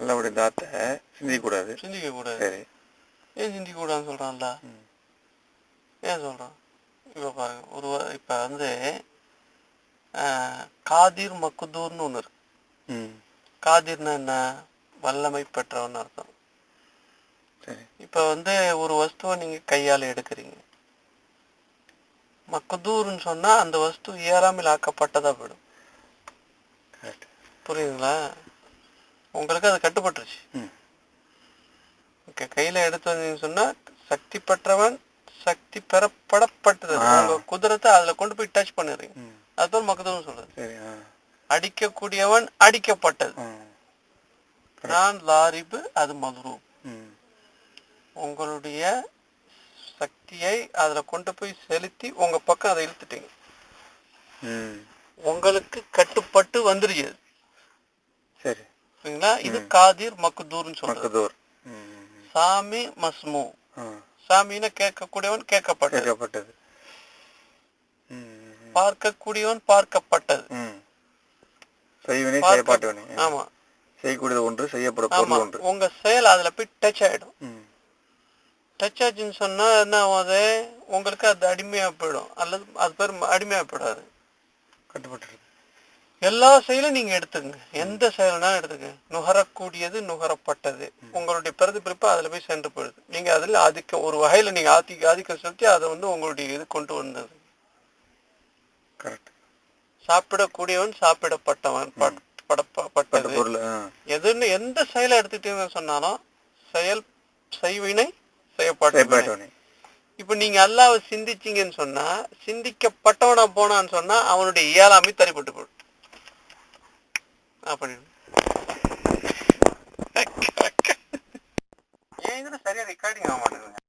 அல்லாவுடைய தாத்தை சிந்திக்கக்கூடாது. சிந்திக்கக்கூடாது. சரி. ஏன் சிந்திக்கக்கூடாதுன்னு சொல்கிறான்ல? ஏன் சொல்கிறான்? இப்போ பாருங்க, இப்போ வந்து காதிர் மக்குதூர்னு ஒன்று இருக்கு. காதிர்னா என்ன? வல்லமை பெற்றவன்னு அர்த்தம். இப்போ வந்து ஒரு வஸ்துவை நீங்கள் கையால் எடுக்கிறீங்க. மக்குதூர்னு சொன்னால் அந்த வஸ்து ஏறாமல் ஆக்கப்பட்டதாக போயிடும். புரியுதுங்களா? உங்களுக்கு அது கட்டுப்பட்டுருச்சு. கையில் எடுத்து வந்தீங்கன்னு சொன்னால் சக்தி பெற்றவன், சக்தி பெறப்படப்பட்டது. உங்கள் குதிரத்தை அதில் கொண்டு போய் டச் பண்ணிடுறீங்க. அதுதான் மக்குதூர்னு சொல்றது. அடிக்கக்கூடியவன் அடிக்கப்பட்டது. நான் லாரிபு, அது மதுரூப். உங்களுடைய சக்தியை அதுல கொண்டு போய் செலுத்தி உங்க பக்கம் அதை இழுத்துட்டீங்க. உங்களுக்கு கட்டுப்பட்டு வந்துருச்சு. சரி, இது காதிர் மக்குதூர்னு சொல்றது. சாமி மஸ்மு. சாமின்னு கேட்கக்கூடியவன் கேட்கப்பட்டது. பார்க்கக்கூடியவன் பார்க்கப்பட்டது. ஆமா, செய்யக்கூடியது ஒன்று, செய்யப்பட பொருள் ஒன்று. உங்க செயல் அதுல போய் டச் ஆயிடும். டச் ஆச்சுன்னு சொன்னா என்ன ஆகுது? உங்களுக்கு அது அடிமையா போயிடும், அல்லது அது பேர் அடிமையா போயிடாது, கட்டுப்பட்டு. எல்லா செயலும் நீங்க எடுத்துங்க, எந்த செயல்னாலும் எடுத்துங்க. நுகரக்கூடியது, நுகரப்பட்டது, உங்களுடைய பிரதிபலிப்பு அதுல போய் சென்று போயிடுது. நீங்க அதுல ஆதிக்கம், ஒரு வகையில நீங்க ஆதிக்கம் செலுத்தி அதை வந்து உங்களுடைய இது கொண்டு வந்தது. கரெக்ட். சாப்பிடக்கூடியவன், சாப்பிடப்பட்டவன், பட்டது, எதுன்னு எந்த செயலை எடுத்துட்டீங்கன்னு சொன்னாலும் செயல் செய்வினை செய்யப்பட்டவன். இப்ப நீங்க அல்லாஹ்வை சிந்திச்சீங்கன்னு சொன்னா, சிந்திக்கப்பட்டவனா போனான்னு சொன்னா அவனுடைய இயலாமை தரிப்பட்டு போடும். அப்படி ஏன் இதுல சரியா ரெக்கார்டிங் ஆக மாட்டேங்குது.